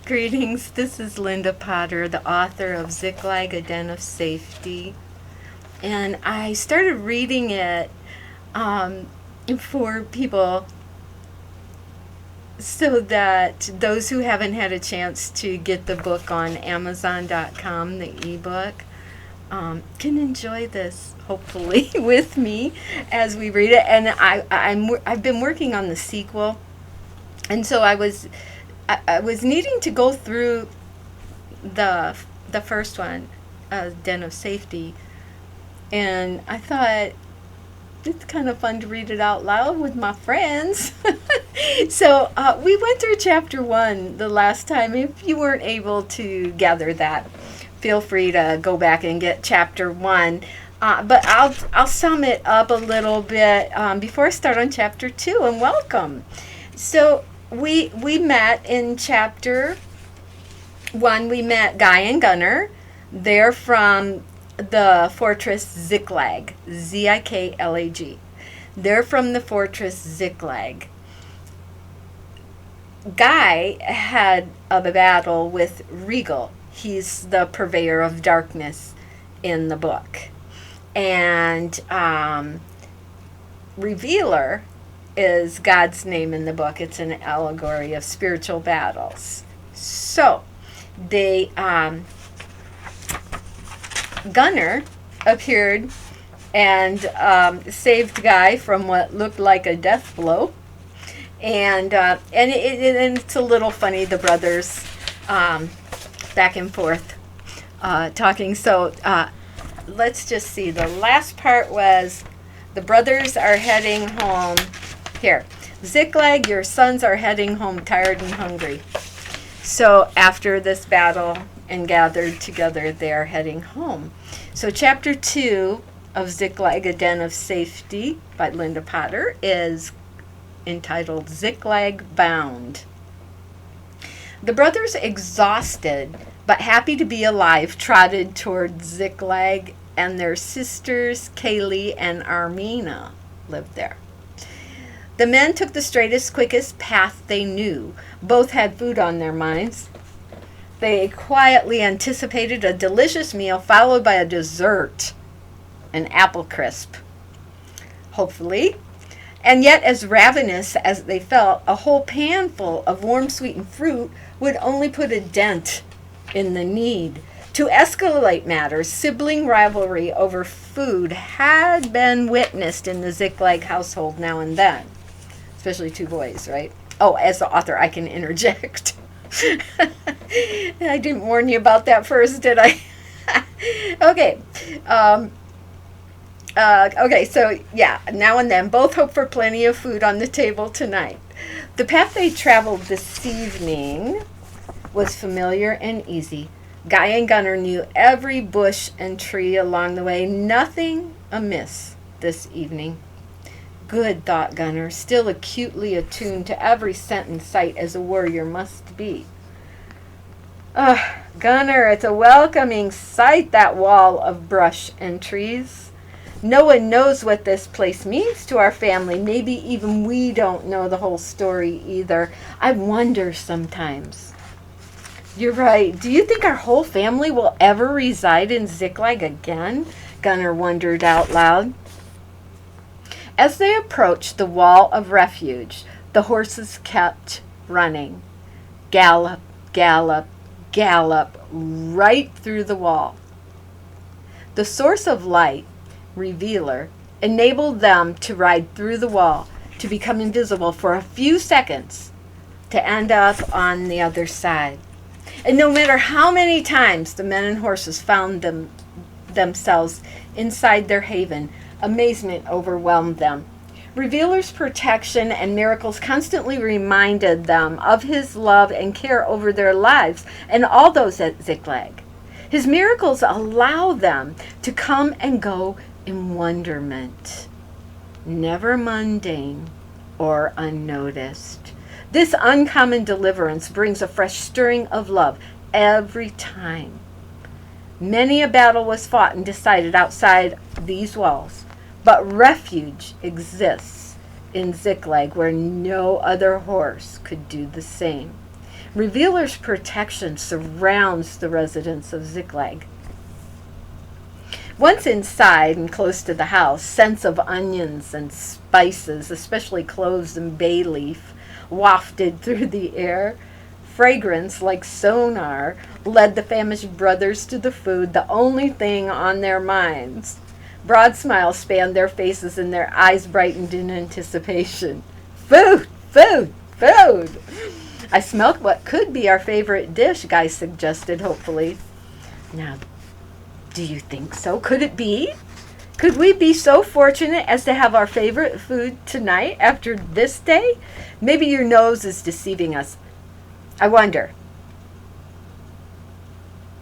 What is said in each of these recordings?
Greetings, this is Linda Potter, the author of Ziklag, A Den of Safety. And I started reading it for people so that those who haven't had a chance to get the book on Amazon.com, the ebook, can enjoy this, hopefully, with me as we read it. And I've been working on the sequel, and so I was needing to go through the first one, Den of Safety, and I thought it's kind of fun to read it out loud with my friends. So we went through chapter 1 the last time. If you weren't able to gather that, feel free to go back and get chapter 1. But I'll sum it up a little bit before I start on chapter 2. And welcome. So we met in chapter 1. We met Guy and Gunnar. They're from the fortress Ziklag, Ziklag. They're from the fortress Ziklag. Guy had a battle with Reggal. He's the purveyor of darkness in the book. And Revealer is God's name in the book. It's an allegory of spiritual battles. So they Gunnar appeared and saved Guy from what looked like a death blow, and it's a little funny, the brothers back and forth talking. So let's just see. The last part was the brothers are heading home. Here, Ziklag, your sons are heading home tired and hungry. So after this battle and gathered together, they are heading home. So chapter 2 of Ziklag, A Den of Safety by Linda Potter is entitled Ziklag Bound. The brothers, exhausted but happy to be alive, trotted toward Ziklag, and their sisters Kayleigh and Armina lived there. The men took the straightest, quickest path they knew. Both had food on their minds. They quietly anticipated a delicious meal followed by a dessert, an apple crisp, hopefully. And yet, as ravenous as they felt, a whole pan full of warm sweetened fruit would only put a dent in the need. To escalate matters, sibling rivalry over food had been witnessed in the Ziklag household now and then. Especially two boys, right? Oh, as the author, I can interject. I didn't warn you about that first, did I? Okay. Okay, so yeah, now and then, both hope for plenty of food on the table tonight. The path they traveled this evening was familiar and easy. Guy and Gunnar knew every bush and tree along the way. Nothing amiss this evening. Good, thought Gunnar, still acutely attuned to every scent and sight as a warrior must be. Gunnar, it's a welcoming sight, that wall of brush and trees. No one knows what this place means to our family. Maybe even we don't know the whole story either. I wonder sometimes. You're right. Do you think our whole family will ever reside in Ziklag again? Gunnar wondered out loud. As they approached the wall of refuge, the horses kept running. Gallop, gallop, gallop, right through the wall. The source of light, Revealer, enabled them to ride through the wall, to become invisible for a few seconds, to end up on the other side. And no matter how many times the men and horses found themselves inside their haven, amazement overwhelmed them. Revealer's protection and miracles constantly reminded them of his love and care over their lives and all those at Ziklag. His miracles allow them to come and go in wonderment, never mundane or unnoticed. This uncommon deliverance brings a fresh stirring of love every time. Many a battle was fought and decided outside these walls, but refuge exists in Ziklag where no other horse could do the same. Revealer's protection surrounds the residents of Ziklag. Once inside and close to the house, scents of onions and spices, especially cloves and bay leaf, wafted through the air. Fragrance, like sonar, led the famished brothers to the food, the only thing on their minds. Broad smiles spanned their faces and their eyes brightened in anticipation. Food! Food! Food! I smelled what could be our favorite dish, Guy suggested hopefully. Now, do you think so? Could it be? Could we be so fortunate as to have our favorite food tonight after this day? Maybe your nose is deceiving us. I wonder.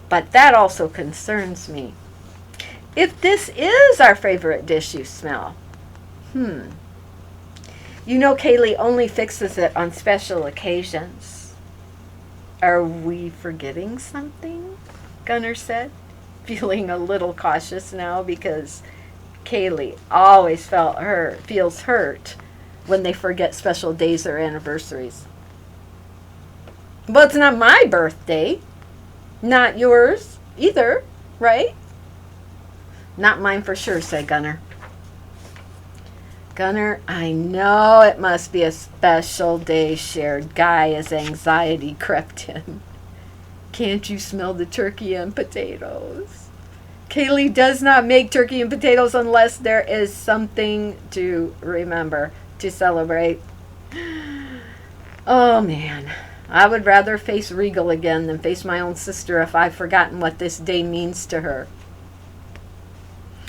But that also concerns me. If this is our favorite dish you smell, You know Kayleigh only fixes it on special occasions. Are we forgetting something? Gunnar said, feeling a little cautious now because Kayleigh always feels hurt when they forget special days or anniversaries. Well, it's not my birthday. Not yours either, right? Not mine for sure, said Gunnar. Gunnar, I know it must be a special day, shared Guy as anxiety crept in. Can't you smell the turkey and potatoes? Kayleigh does not make turkey and potatoes unless there is something to remember, to celebrate. Oh man, I would rather face Reggal again than face my own sister if I've forgotten what this day means to her.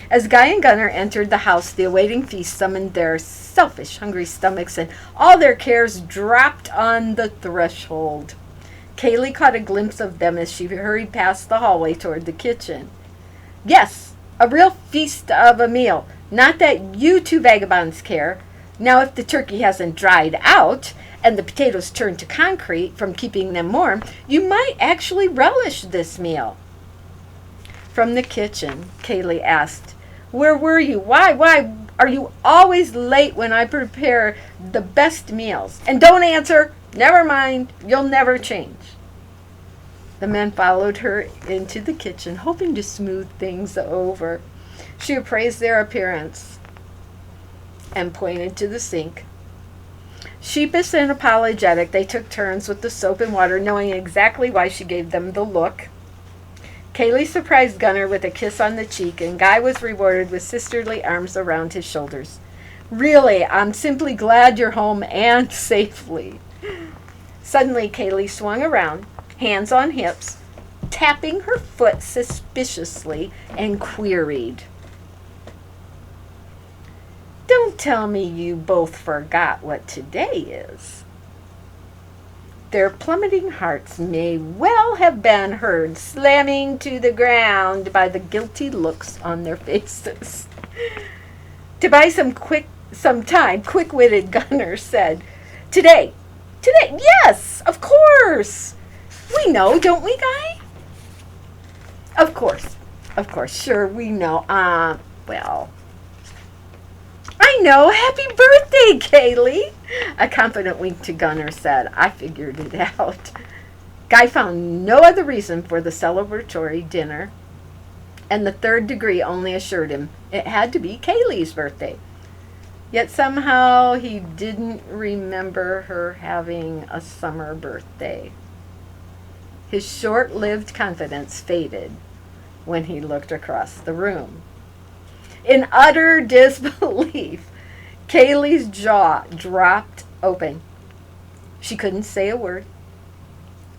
As Guy and Gunnar entered the house, the awaiting feast summoned their selfish, hungry stomachs, and all their cares dropped on the threshold. Kayleigh caught a glimpse of them as she hurried past the hallway toward the kitchen. Yes, a real feast of a meal. Not that you two vagabonds care. Now, if the turkey hasn't dried out and the potatoes turned to concrete from keeping them warm, you might actually relish this meal. From the kitchen, Kayleigh asked, where were you? Why are you always late when I prepare the best meals? And don't answer. Never mind. You'll never change. The men followed her into the kitchen, hoping to smooth things over. She appraised their appearance and pointed to the sink. Sheepish and apologetic, they took turns with the soap and water, knowing exactly why she gave them the look. Kayleigh surprised Gunnar with a kiss on the cheek, and Guy was rewarded with sisterly arms around his shoulders. Really, I'm simply glad you're home and safely. Suddenly, Kayleigh swung around, hands on hips, tapping her foot suspiciously, and queried, Don't tell me you both forgot what today is. Their plummeting hearts may well have been heard slamming to the ground by the guilty looks on their faces. To buy some time, quick-witted Gunnar said, Today, yes, of course. We know, don't we, Guy? Of course, sure, we know. Well, I know. Happy birthday, Kayleigh. A confident wink to Gunnar said, I figured it out. Guy found no other reason for the celebratory dinner, and the third degree only assured him it had to be Kayleigh's birthday. Yet somehow he didn't remember her having a summer birthday. His short-lived confidence faded when he looked across the room. In utter disbelief, Kayleigh's jaw dropped open. She couldn't say a word,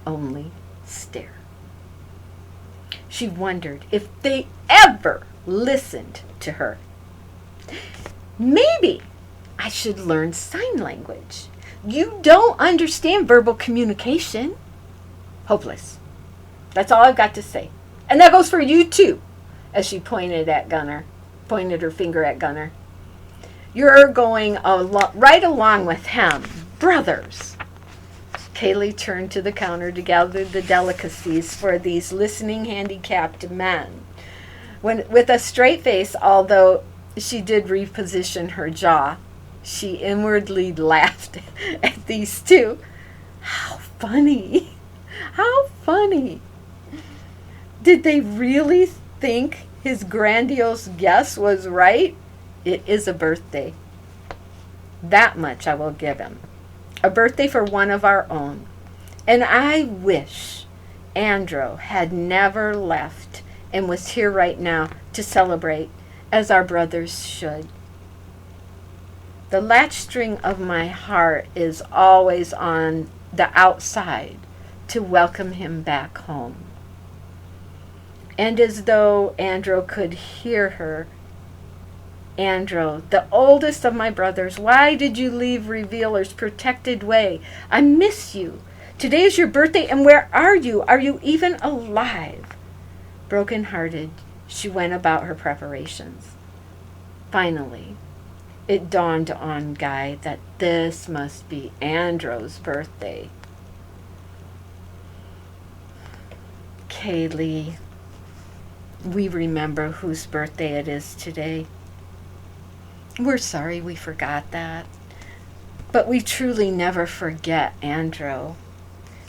only stare. She wondered if they ever listened to her. Maybe I should learn sign language. You don't understand verbal communication. Hopeless. That's all I've got to say. And that goes for you too, as she pointed her finger at Gunnar. You're going right along with him. Brothers. Kayleigh turned to the counter to gather the delicacies for these listening handicapped men. With a straight face, although she did reposition her jaw, she inwardly laughed at these two. How funny. How funny. Did they really think his grandiose guess was right? It is a birthday. That much I will give him. A birthday for one of our own. And I wish Andro had never left and was here right now to celebrate as our brothers should. The latch string of my heart is always on the outside to welcome him back home. And as though Andro could hear her, Andro, the oldest of my brothers, why did you leave Revealer's protected way? I miss you. Today is your birthday, and where are you? Are you even alive? Broken-hearted, she went about her preparations. Finally, it dawned on Guy that this must be Andro's birthday. Kayleigh, we remember whose birthday it is today. We're sorry we forgot that, but we truly never forget Andro.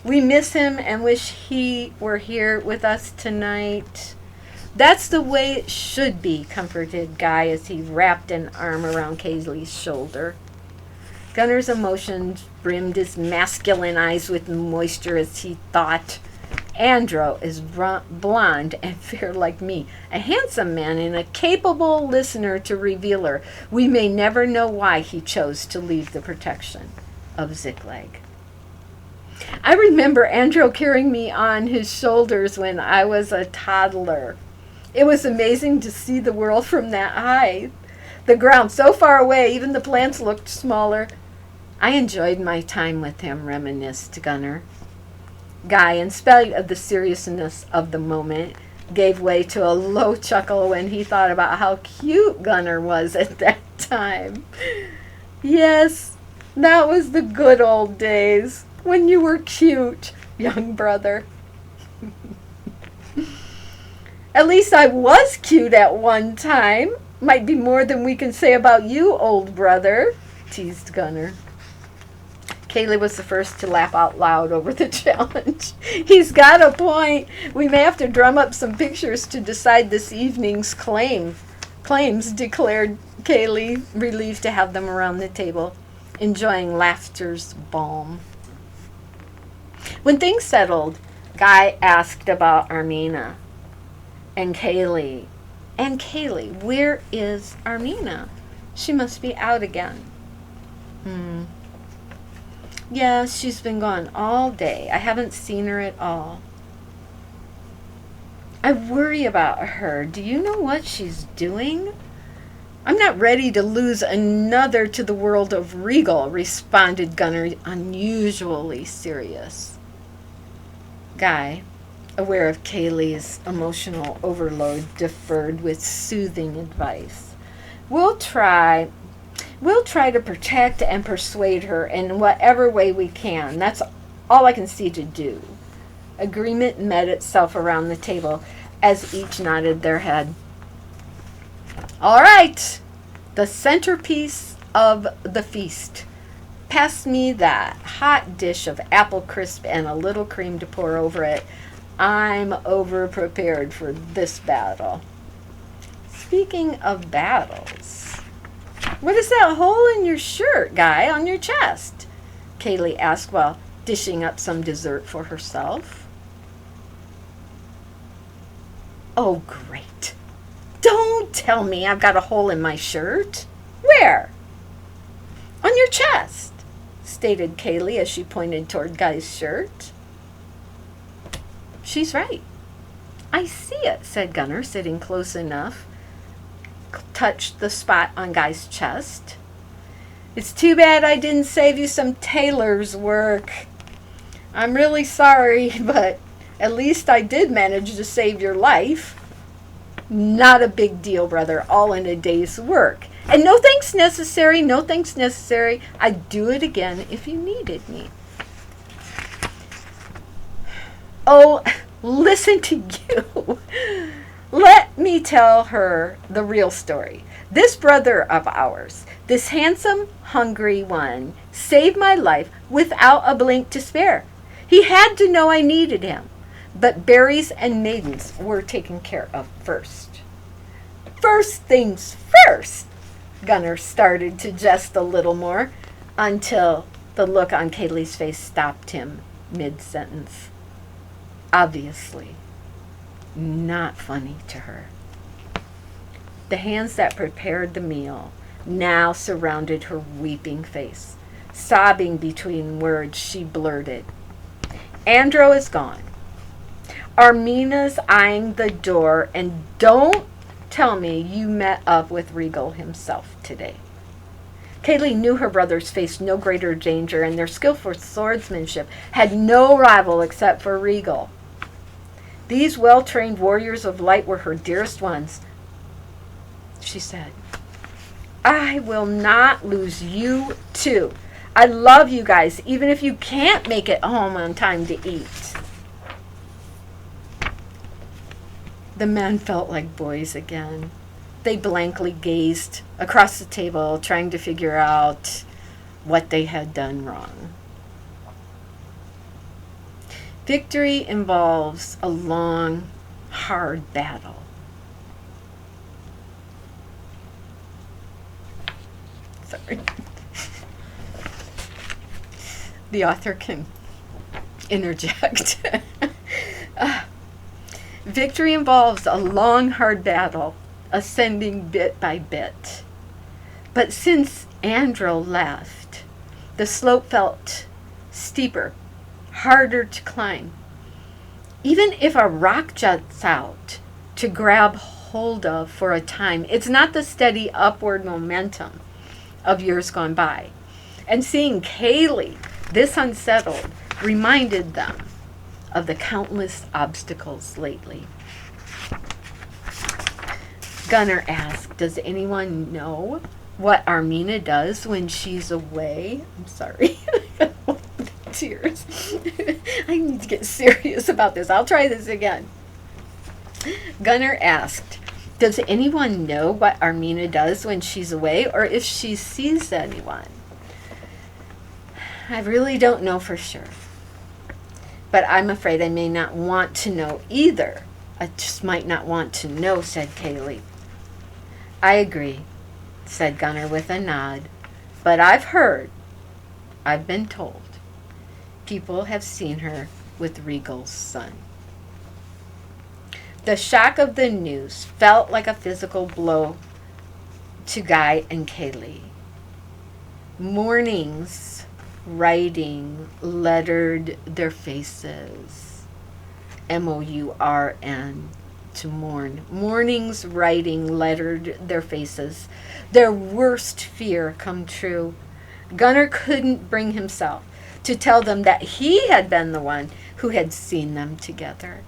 We miss him and wish he were here with us tonight. That's the way it should be, comforted Guy as he wrapped an arm around Kayleigh's shoulder. Gunnar's emotions brimmed his masculine eyes with moisture as he thought, Andro is blonde and fair like me, a handsome man and a capable listener to Revealer. We may never know why he chose to leave the protection of Ziklag. I remember Andro carrying me on his shoulders when I was a toddler. It was amazing to see the world from that height. The ground so far away, even the plants looked smaller. I enjoyed my time with him, reminisced Gunnar. Guy, in spite of the seriousness of the moment, gave way to a low chuckle when he thought about how cute Gunnar was at that time. Yes, that was the good old days, when you were cute, young brother. At least I was cute at one time. Might be more than we can say about you, old brother, teased Gunnar. Kayleigh was the first to laugh out loud over the challenge. He's got a point. We may have to drum up some pictures to decide this evening's claims, declared Kayleigh, relieved to have them around the table, enjoying laughter's balm. When things settled, Guy asked about Armina and Kayleigh. And Kayleigh, where is Armina? She must be out again. Yeah, she's been gone all day. I haven't seen her at all. I worry about her. Do you know what she's doing? I'm not ready to lose another to the world of Reggal, responded Gunnar, unusually serious. Guy, aware of Kayleigh's emotional overload, deferred with soothing advice. We'll try to protect and persuade her in whatever way we can. That's all I can see to do. Agreement met itself around the table as each nodded their head. All right, the centerpiece of the feast. Pass me that hot dish of apple crisp and a little cream to pour over it. I'm over-prepared for this battle. Speaking of battles, what is that hole in your shirt, Guy, on your chest? Kayleigh asked while dishing up some dessert for herself. Oh, great. Don't tell me I've got a hole in my shirt. Where? On your chest, stated Kayleigh as she pointed toward Guy's shirt. She's right. I see it, said Gunnar, sitting close enough. Touched the spot on Guy's chest. It's too bad I didn't save you some tailor's work. I'm really sorry, but at least I did manage to save your life. Not a big deal, brother. All in a day's work. And no thanks necessary, no thanks necessary. I'd do it again if you needed me. Oh, listen to you. Let me tell her the real story. This brother of ours, this handsome, hungry one, saved my life without a blink to spare. He had to know I needed him. But berries and maidens were taken care of first. First things first, Gunnar started to jest a little more until the look on Kayleigh's face stopped him mid-sentence. Obviously, not funny to her. The hands that prepared the meal now surrounded her weeping face. Sobbing between words, she blurted, "Andro is gone. Armina's eyeing the door, and don't tell me you met up with Reggal himself today." Kayleigh knew her brothers faced no greater danger, and their skillful swordsmanship had no rival except for Reggal. These well-trained warriors of light were her dearest ones. She said, "I will not lose you too. I love you guys, even if you can't make it home on time to eat." The men felt like boys again. They blankly gazed across the table, trying to figure out what they had done wrong. Victory involves a long, hard battle. Sorry. The author can interject. Victory involves a long, hard battle, ascending bit by bit. But since Andro left, the slope felt steeper, harder to climb. Even if a rock juts out to grab hold of for a time, it's not the steady upward momentum of years gone by. And seeing Kayleigh this unsettled reminded them of the countless obstacles lately. Gunnar asked, "Does anyone know what Armina does when she's away?" I'm sorry. Tears. I need to get serious about this. I'll try this again. Gunnar asked, "Does anyone know what Armina does when she's away, or if she sees anyone?" "I really don't know for sure. But I'm afraid I may not want to know either. I just might not want to know," said Kayleigh. "I agree," said Gunnar with a nod. "But I've heard, I've been told, people have seen her with Reggal's son." The shock of the news felt like a physical blow to Guy and Kayleigh. Morning's writing lettered their faces. M-O-U-R-N, to mourn. Morning's writing lettered their faces. Their worst fear come true. Gunnar couldn't bring himself to tell them that he had been the one who had seen them together.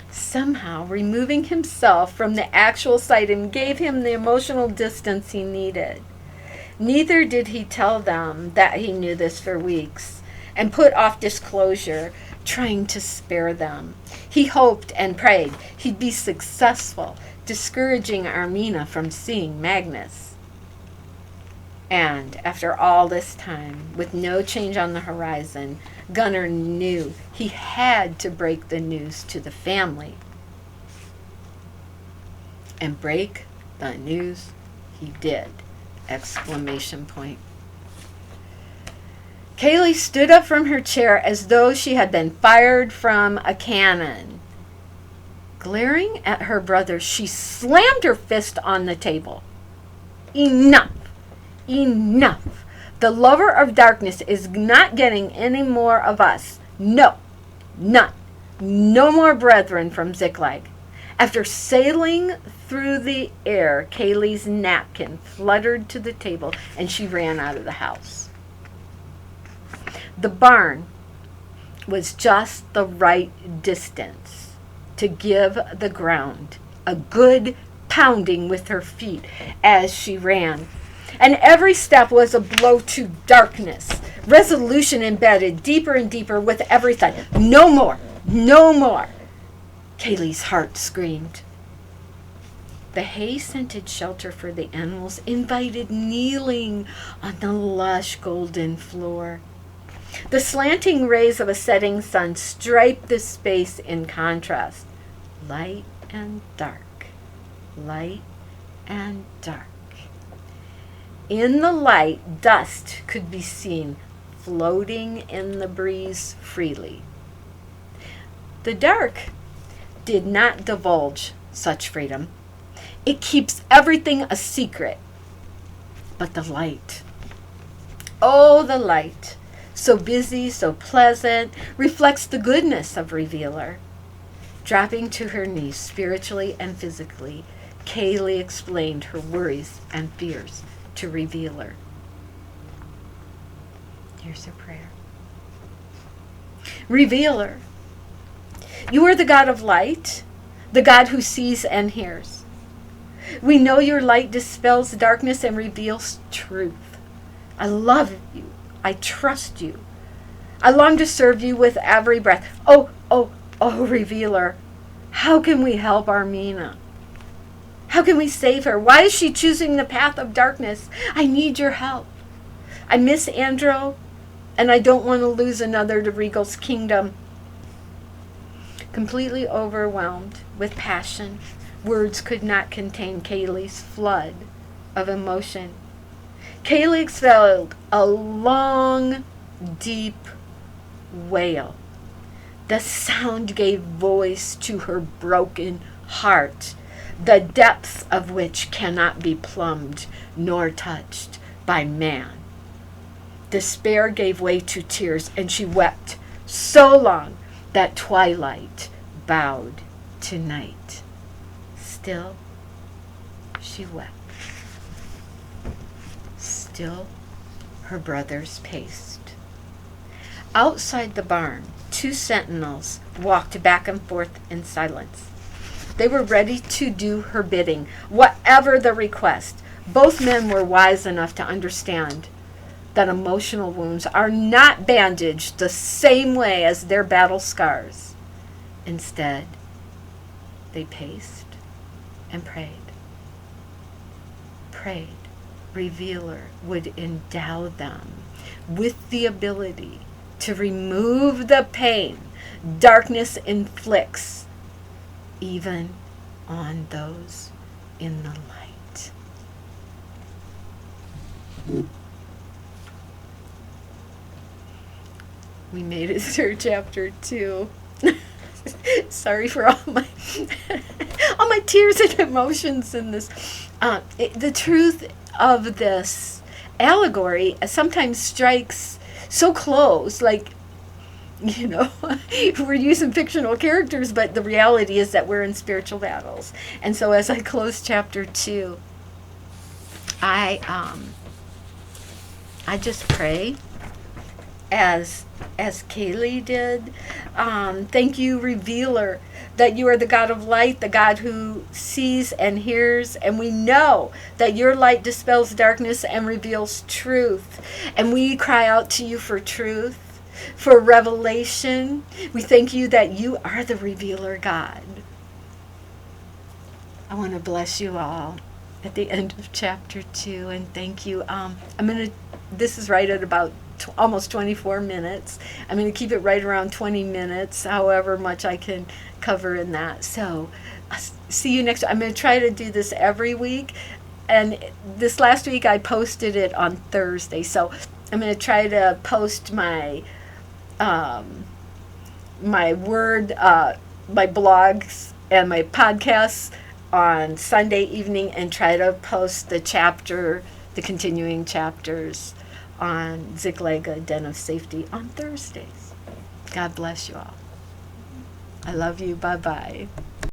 Somehow, removing himself from the actual sight gave him the emotional distance he needed. Neither did he tell them that he knew this for weeks and put off disclosure, trying to spare them. He hoped and prayed he'd be successful, discouraging Armina from seeing Magnus. And after all this time, with no change on the horizon, Gunnar knew he had to break the news to the family. And break the news he did! Exclamation point. Kayleigh stood up from her chair as though she had been fired from a cannon. Glaring at her brother, she slammed her fist on the table. "Enough! Enough! The lover of darkness is not getting any more of us. No, none. No more brethren from Ziklag." After sailing through the air, Kayleigh's napkin fluttered to the table and she ran out of the house. The barn was just the right distance to give the ground a good pounding with her feet as she ran. And every step was a blow to darkness, resolution embedded deeper and deeper with every thud. "No more! No more!" Kayleigh's heart screamed. The hay-scented shelter for the animals invited kneeling on the lush golden floor. The slanting rays of a setting sun stripe the space in contrast. Light and dark. Light and dark. In the light, dust could be seen floating in the breeze freely. The dark did not divulge such freedom. It keeps everything a secret. But the light, oh, the light, so busy, so pleasant, reflects the goodness of Revealer. Dropping to her knees spiritually and physically, Kayleigh explained her worries and fears to Revealer. Here's her prayer. Revealer, you are the God of light, the God who sees and hears. We know your light dispels darkness and reveals truth. I love you. I trust you. I long to serve you with every breath. Oh, Revealer, how can we help Armina? How can we save her? Why is she choosing the path of darkness? I need your help. I miss Andro, and I don't want to lose another to Reggal's kingdom. Completely overwhelmed with passion, words could not contain Kayleigh's flood of emotion. Kayleigh exhaled a long, deep wail. The sound gave voice to her broken heart, the depths of which cannot be plumbed nor touched by man. Despair gave way to tears, and she wept so long that twilight bowed to night. Still, she wept. Still, her brothers paced. Outside the barn, 2 sentinels walked back and forth in silence. They were ready to do her bidding, whatever the request. Both men were wise enough to understand that emotional wounds are not bandaged the same way as their battle scars. Instead, they paced and prayed. Prayed Revealer would endow them with the ability to remove the pain darkness inflicts, even on those in the light. We made it through chapter 2. Sorry for all my all my tears and emotions in this. The truth of this allegory sometimes strikes so close, like, we're using fictional characters, but the reality is that we're in spiritual battles. And so as I close chapter 2, I just pray as Kayleigh did. Thank you, Revealer, that you are the God of light, the God who sees and hears, and we know that your light dispels darkness and reveals truth. And we cry out to you for truth, for revelation. We thank you that you are the Revealer God. I want to bless you all at the end of chapter 2, and thank you. This is right at about almost 24 minutes. I'm going to keep it right around 20 minutes, however much I can cover in that. So see you next. I'm going to try to do this every week. And this last week I posted it on Thursday. So I'm going to try to post my my blogs and my podcasts on Sunday evening, and try to post the continuing chapters on Ziklag, a Den of Safety, on Thursdays. God bless you all. I love you. Bye-bye.